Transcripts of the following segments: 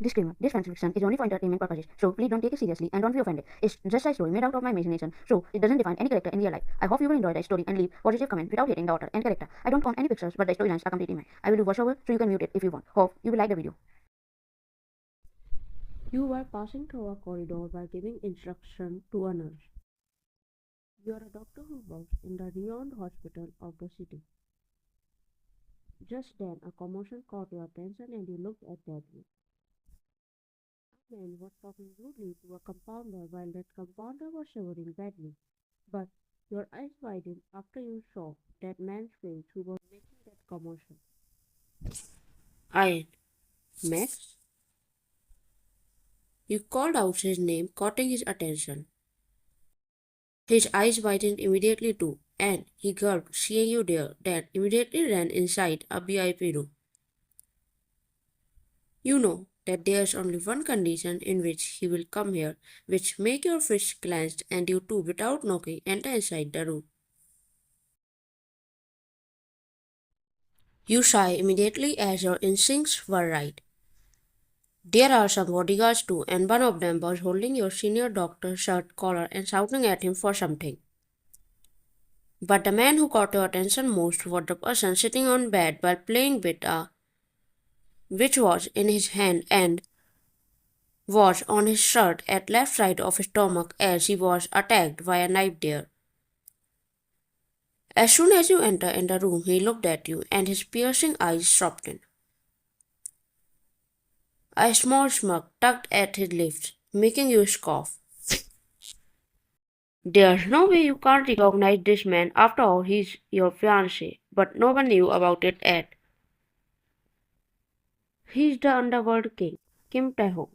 Disclaimer: this fan fiction is only for entertainment purposes, so please don't take it seriously and don't be offended. It's just a story made out of my imagination, so it doesn't define any character in real life. I hope you will enjoy the story and leave positive comments without hating the author and character. I don't count any pictures, but the storylines are completely mine. I will do voiceover, so you can mute it if you want. Hope you will like the video. You were passing through a corridor while giving instruction to a nurse. You are a doctor who works in the renowned hospital of the city. Just then, a commotion caught your attention and you looked at that view. A man was talking rudely to a compounder while that compounder was shivering badly. But your eyes widened after you saw that man's face who was making that commotion. Ian, Max? You called out his name, catching his attention. His eyes widened immediately too, and he gulped, seeing you there, then immediately ran inside a VIP room. You know that there's only one condition in which he will come here, which make your fist clenched and you too, without knocking, enter inside the room. You sigh immediately as your instincts were right. There are some bodyguards too, and one of them was holding your senior doctor's shirt collar and shouting at him for something. But the man who caught your attention most was the person sitting on bed while playing with a which was in his hand and was on his shirt at left side of his stomach as he was attacked by a knife there. As soon as you enter in the room, he looked at you and his piercing eyes softened. A small smirk tugged at his lips, making you scoff. There's no way you can't recognize this man. After all, he's your fiancé, but no one knew about it yet. He's the underworld king, Kim Taehyung.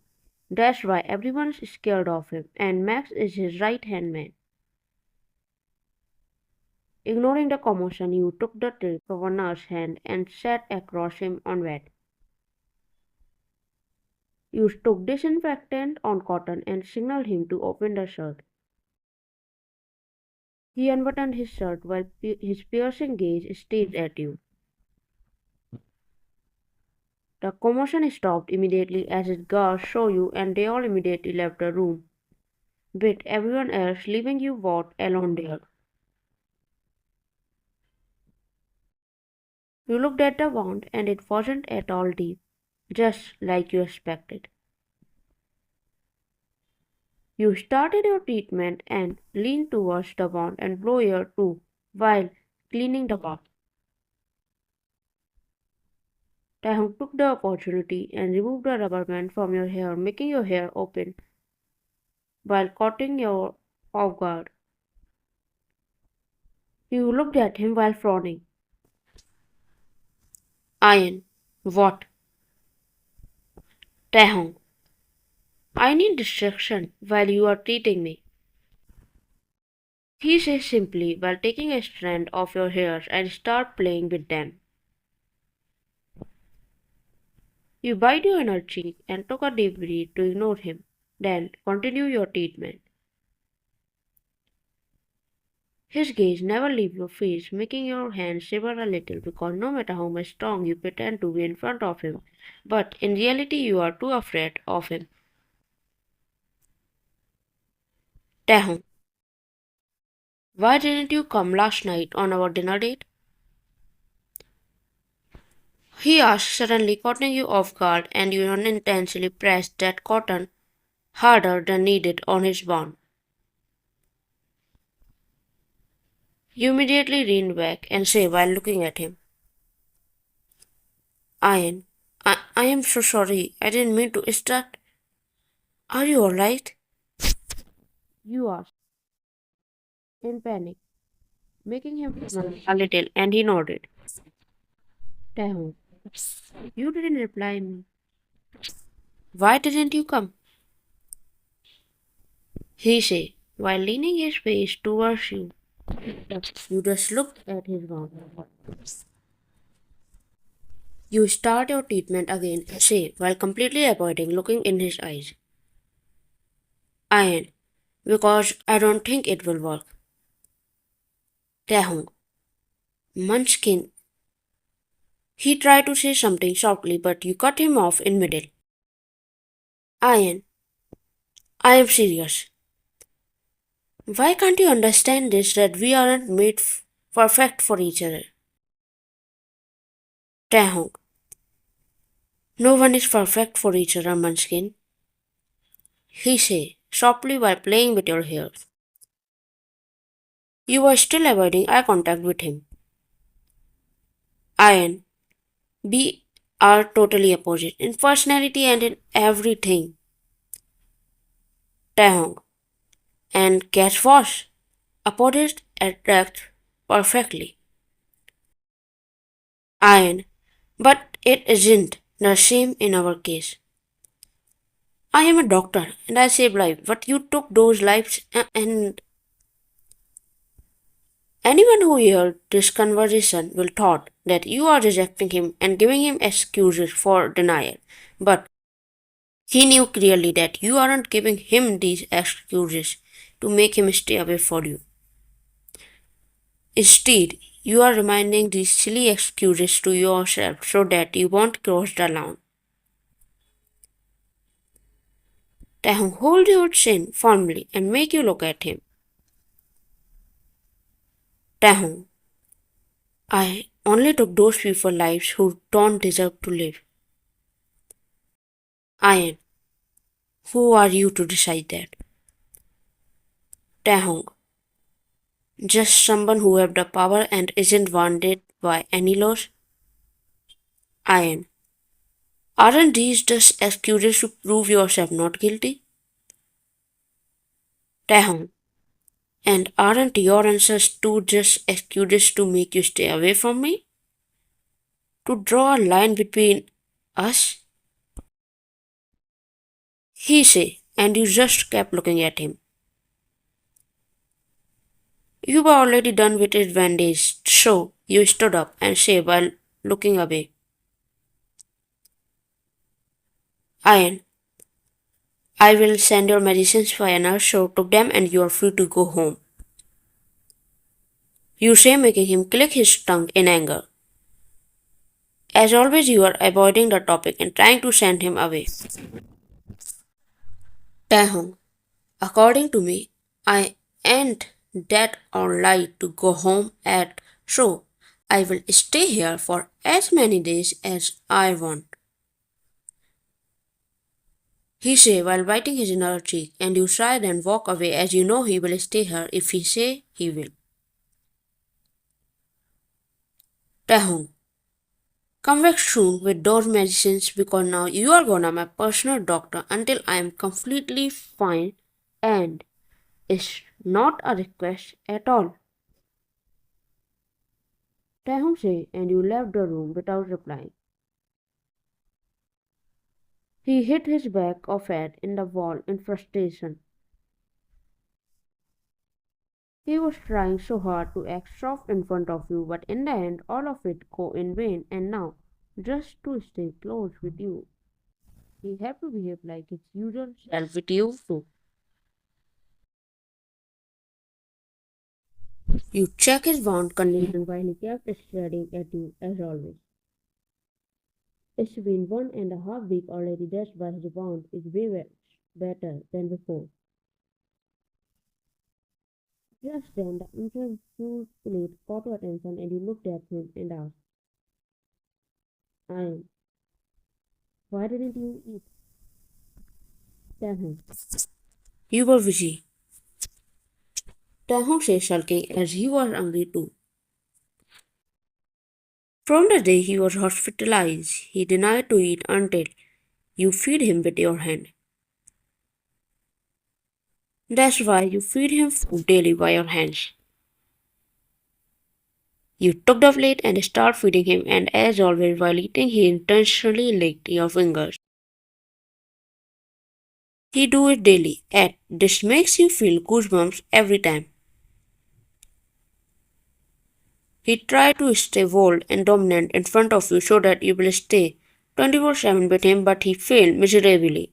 That's why everyone's scared of him, and Max is his right-hand man. Ignoring the commotion, you took the tray from a nurse's hand and sat across him on bed. You took disinfectant on cotton and signaled him to open the shirt. He unbuttoned his shirt while his piercing gaze stared at you. The commotion stopped immediately as his guards saw you and they all immediately left the room, with everyone else leaving you both alone there. You looked at the wound and it wasn't at all deep, just like you expected. You started your treatment and leaned towards the wound and blew air too while cleaning the wound. Taehyung took the opportunity and removed the rubber band from your hair, making your hair open while cutting you off guard. You looked at him while frowning. Ian, what? Taehyung, I need distraction while you are treating me. He says simply while taking a strand of your hairs and start playing with them. You bite your inner cheek and took a deep breath to ignore him, then continue your treatment. His gaze never leaves your face, making your hands shiver a little because no matter how much strong you pretend to be in front of him, but in reality you are too afraid of him. Taehyung, why didn't you come last night on our dinner date? He asked, suddenly caughting you off guard, and you unintentionally pressed that cotton harder than needed on his bone. You immediately leaned back and said while looking at him, Ian, I am so sorry. I didn't mean to start. Are you alright? You asked, in panic, making him smile a little, and he nodded. Taehyung, you didn't reply me. Why didn't you come? He said, while leaning his face towards you. You just looked at his mouth. You start your treatment again, say, while completely avoiding looking in his eyes. Ian, because I don't think it will work. Taehyung, Munchkin. He tried to say something softly, but you cut him off in middle. Ian, I am serious. Why can't you understand this that we aren't made perfect for each other? Taehyung, no one is perfect for each other, Munchkin. He said, softly while playing with your hair. You were still avoiding eye contact with him. Ian, we are totally opposite in personality and in everything. Taehyung, and guess what? Opposites attract perfectly. Iron, but it isn't the same in our case. I am a doctor and I save lives, but you took those lives and anyone who heard this conversation will thought that you are rejecting him and giving him excuses for denial. But he knew clearly that you aren't giving him these excuses to make him stay away from you. Instead, you are reminding these silly excuses to yourself so that you won't cross the line. Taehyung hold your chin firmly and make you look at him. Taehyung, I only took those people's lives who don't deserve to live. Ian, who are you to decide that? Taehyung, just someone who have the power and isn't wanted by any laws. Ian, aren't these just excuses to prove yourself not guilty? Taehyung, and aren't your answers too just excuses to make you stay away from me? To draw a line between us? He said, and you just kept looking at him. You were already done with his bandage, so you stood up and said while looking away. Ian, I will send your medicines by a nurse, so took them and you are free to go home. You say, making him click his tongue in anger. As always, you are avoiding the topic and trying to send him away. Taehyung, according to me, I ain't that alright to go home at, so I will stay here for as many days as I want. He say while biting his inner cheek, and you sigh and walk away as you know he will stay here if he say he will. Taehyung, come back soon with those medicines because now you are gonna my personal doctor until I am completely fine and it's not a request at all. Taehyung say and you left the room without replying. He hit his back of head in the wall in frustration. He was trying so hard to act soft in front of you, but in the end, all of it go in vain. And now, just to stay close with you, he have to behave like his usual self with you too. You check his wound condition while he kept staring at you as always. It's been 1.5 weeks already. That's why his wound is way better than before. Just then, the interview plate caught your attention, and you looked at him and asked, "I am. Why didn't you eat?" Tell him. You were busy. Taehyung said, sulking as he was angry too. From the day he was hospitalized, he denied to eat until you feed him with your hand. That's why you feed him food daily by your hands. You took the plate and started feeding him, and as always, while eating, he intentionally licked your fingers. He do it daily, and this makes you feel goosebumps every time. He tried to stay bold and dominant in front of you so that you will stay 24/7 with him, but he failed miserably.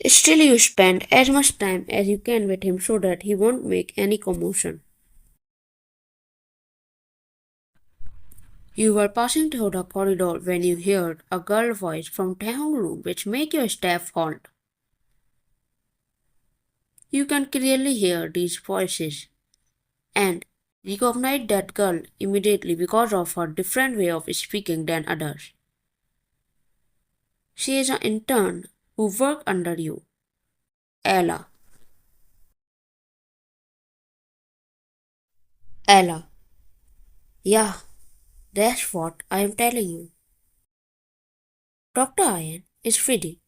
Still, you spend as much time as you can with him so that he won't make any commotion. You were passing through the corridor when you heard a girl voice from Taehyung's room which made your step halt. You can clearly hear these voices and recognize that girl immediately because of her different way of speaking than others. She is an intern who worked under you, Ella. Ella. Yeah, that's what I am telling you. Dr. Ian is pretty.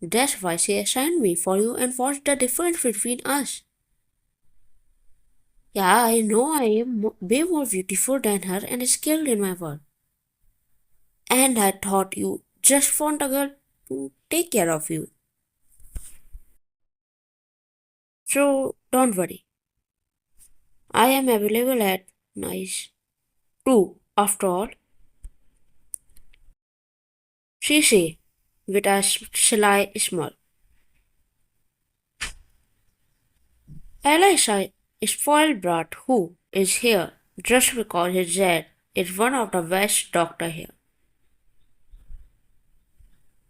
That's why she assigned me for you and what's the difference between us? Yeah, I know I am way more beautiful than her and skilled in my work. And I thought you just want a girl to take care of you. So don't worry. I am available at nice too, after all. She said with a sly smile. Ella is a spoiled brat who is here just because his dad is one of the best doctors here.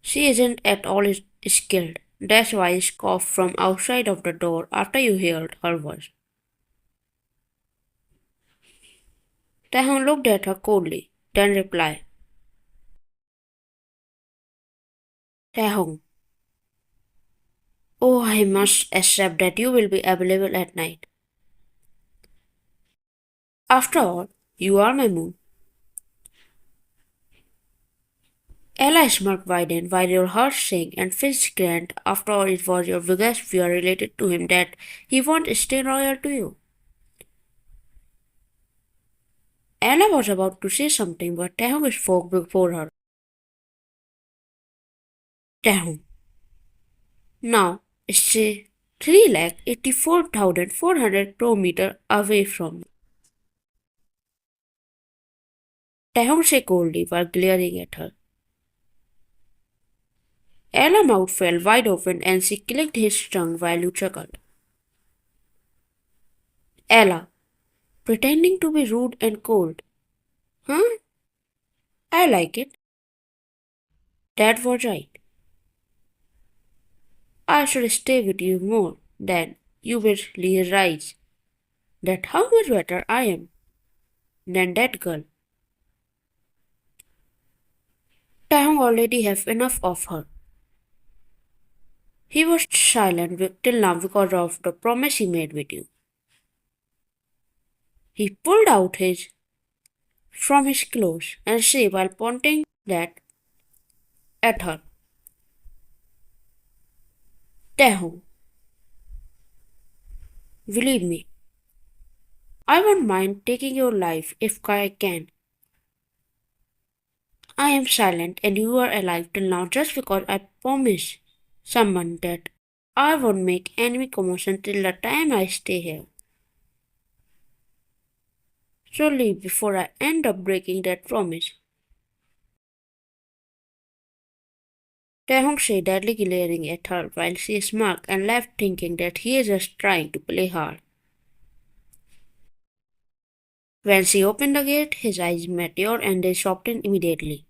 She isn't at all skilled. That's why she coughed from outside of the door after you heard her voice. Taehyung looked at her coldly, then replied, Taehyung, oh, I must accept that you will be available at night. After all, you are my moon. Ella smirked widened while your heart sank and Fitz grinned. After all, it was your biggest fear related to him that he won't stay loyal to you. Ella was about to say something, but Taehyung spoke before her. Taehyung, now stay 3,84,400 kilometers away from me. Taehyung said coldly while glaring at her. Ella's mouth fell wide open and she clicked his tongue while you chuckled. Ella, pretending to be rude and cold. Huh? I like it. That was right. I should stay with you more than you will realize that how much better I am than that girl. Taehyung already have enough of her. He was silent till now because of the promise he made with you. He pulled out his from his clothes and said while pointing that at her. Taehyung, believe me, I won't mind taking your life if I can. I am silent and you are alive till now just because I promised someone that I won't make any commotion till the time I stay here. So leave before I end up breaking that promise. Taehyung said, deadly glaring at her while she smirked and left thinking that he is just trying to play hard. When she opened the gate, his eyes met yours and they softened immediately.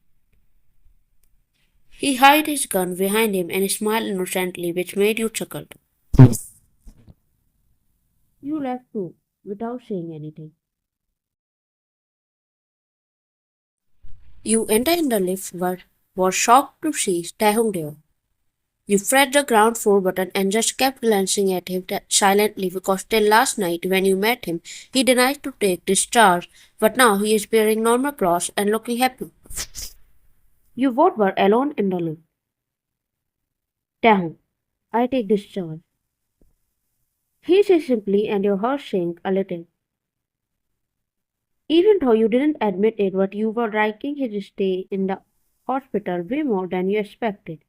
He hid his gun behind him and smiled innocently, which made you chuckle. You left too, without saying anything. You entered in the lift but were shocked to see Taehyung there. You pressed the ground floor button and just kept glancing at him silently because till last night when you met him, he denied to take discharge, but now he is wearing normal clothes and looking happy. You both were alone in the lift. Taehyung, I take discharge. He said simply and your heart sank a little. Even though you didn't admit it, but you were liking his stay in the hospital way more than you expected.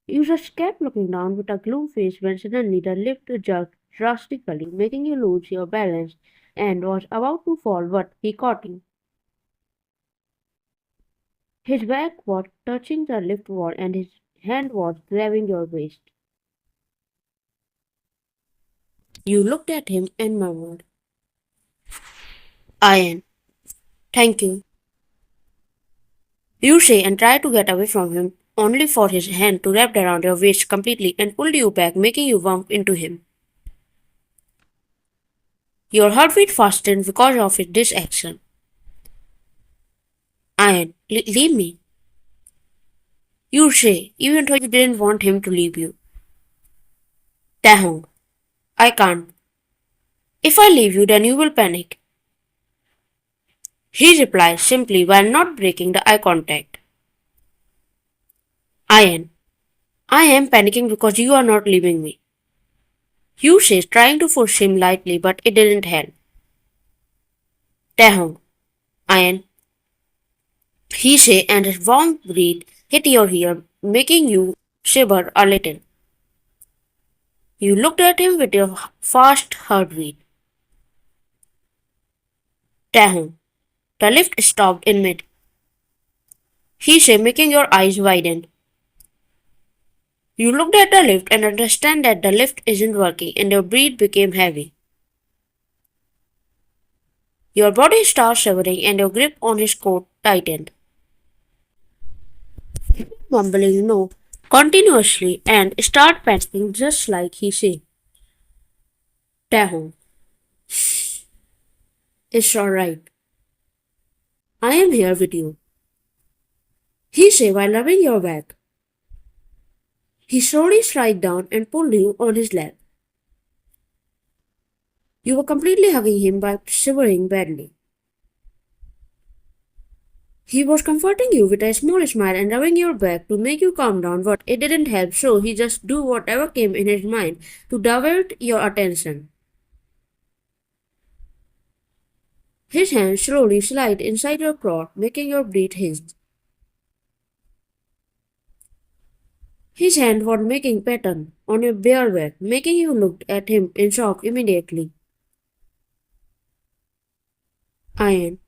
You just kept looking down with a gloom face when suddenly the lift jerked drastically, making you lose your balance and was about to fall, but he caught you. His back was touching the lift wall and his hand was grabbing your waist. You looked at him and murmured, Ian. Thank you. You say and try to get away from him, only for his hand to wrap around your waist completely and pull you back, making you bump into him. Your heartbeat fastens because of this action. Ian, leave me. You say, even though you didn't want him to leave you. Taehyung, I can't. If I leave you, then you will panic. He replies simply while not breaking the eye contact. Ian, I am panicking because you are not leaving me. You says, trying to push him lightly, but it didn't help. Taehyung, Ian, he say, and his warm breath hit your ear, making you shiver a little. You looked at him with your fast heartbeat. Taehyung, the lift stopped in mid. He said, making your eyes widen. You looked at the lift and understand that the lift isn't working, and your breath became heavy. Your body starts shivering and your grip on his coat tightened. Mumbling no continuously and start panicking just like he said. Taehyung, it's alright. I am here with you. He said while rubbing your back. He slowly slid down and pulled you on his lap. You were completely hugging him by shivering badly. He was comforting you with a small smile and rubbing your back to make you calm down, but it didn't help, so he just do whatever came in his mind to divert your attention. His hand slowly slid inside your crotch, making your breath hinge. His hand was making pattern on your bare back, making you look at him in shock immediately. Ian,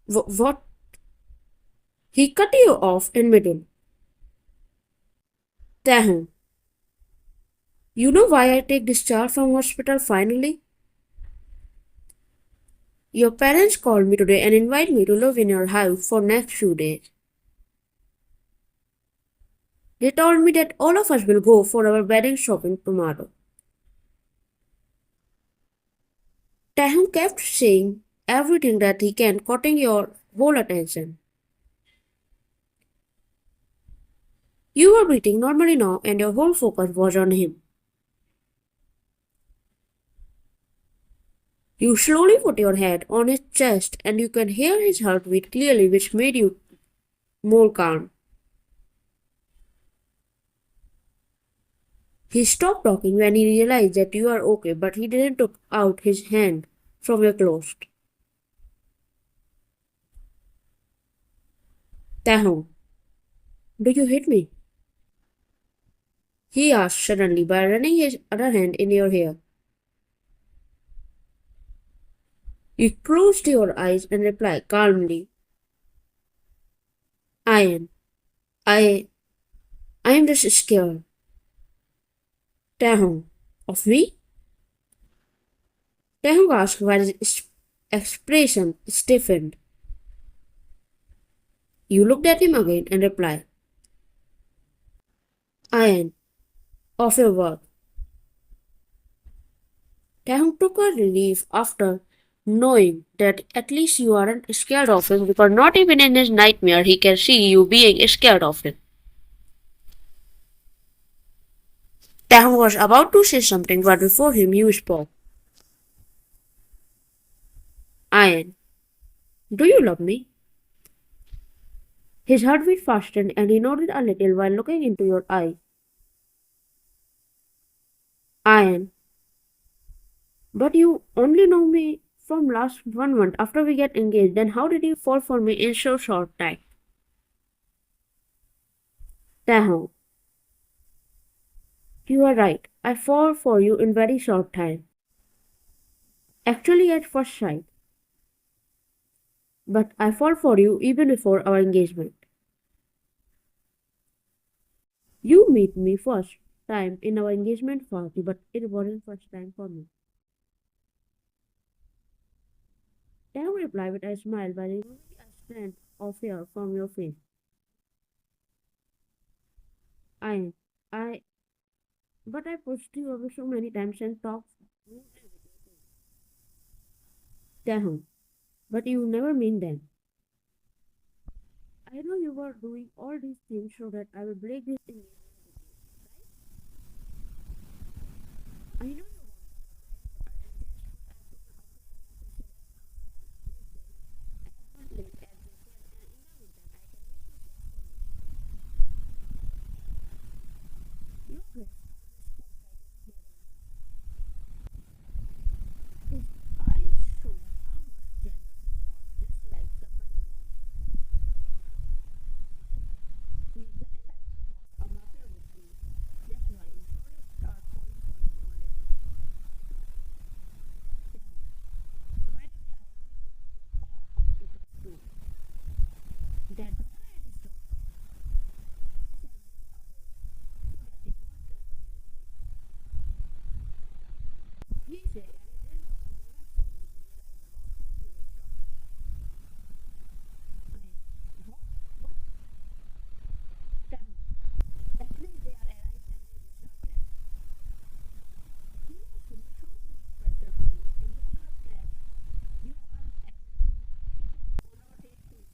what? He cut you off in middle. Taehyung, you know why I take discharge from hospital finally? Your parents called me today and invited me to live in your house for next few days. They told me that all of us will go for our wedding shopping tomorrow. Taehyung kept saying everything that he can, cutting your whole attention. You were breathing normally now and your whole focus was on him. You slowly put your head on his chest and you can hear his heartbeat clearly, which made you more calm. He stopped talking when he realized that you are okay, but he didn't take out his hand from your clothes. Taehyung, do you hit me? He asked suddenly by running his other hand in your hair. You closed your eyes and replied calmly, Ian, I am just scared. Taehyung, of me? Taehyung asked while his expression stiffened. You looked at him again and replied, Ian, of your work. Taehyung took a relief after knowing that at least you aren't scared of him because not even in his nightmare he can see you being scared of him. Taehyung was about to say something, but before him you spoke. Ian, do you love me? His heartbeat fastened and he nodded a little while looking into your eyes. Ian, but you only know me from last 1 month after we get engaged, then how did you fall for me in so short time? Taehyung, you are right. I fall for you in very short time. Actually at first sight. But I fall for you even before our engagement. You meet me first time in our engagement party, but it wasn't first time for me. Taehyung replied with a smile while removing a strand of hair from your face. I, I, but I pushed you away so many times and talked Taehyung, but you never mean them. I know you were doing all these things so that I will break this engagement. I know you want late as you said, and in the winter I can wait to see your his eyes show how much jealous he was, just like somebody he didn't like to cross a mafia with me. That's why he slowly started falling for him only. By the way, I really that doctor and his daughter he said, and it didn't take a moment for me to realize about who he was talking to. What? Tell me. At least they are alive and they deserve that. He was feeling so much pressure to you, and because of that, you weren't able to follow it too.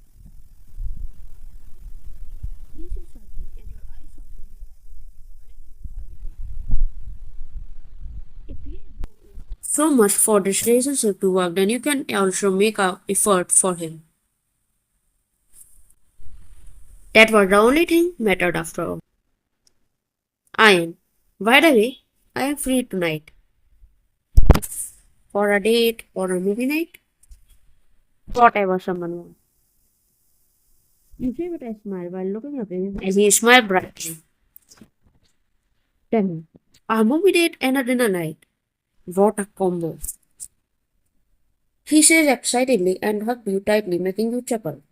He said something, and your eyes softened, realizing that you already knew everything. If he is doing so much for this relationship to work, then you can also make a effort for him. That was the only thing mattered after all. Ian, by the way, I am free tonight for a date or a movie night, whatever someone wants. You say with a smile while looking up in his eyes. He smiled brightly. Tell me, a movie date and a dinner night. What a combo. He says excitedly and hugged you tightly, making you chuckle.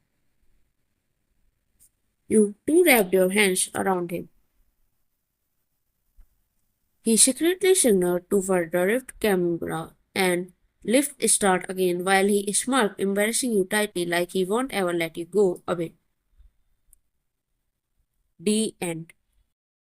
You two wrapped your hands around him. He secretly signaled toward the rift camera and lift start again while he smirked, embarrassing you tightly like he won't ever let you go away. The end.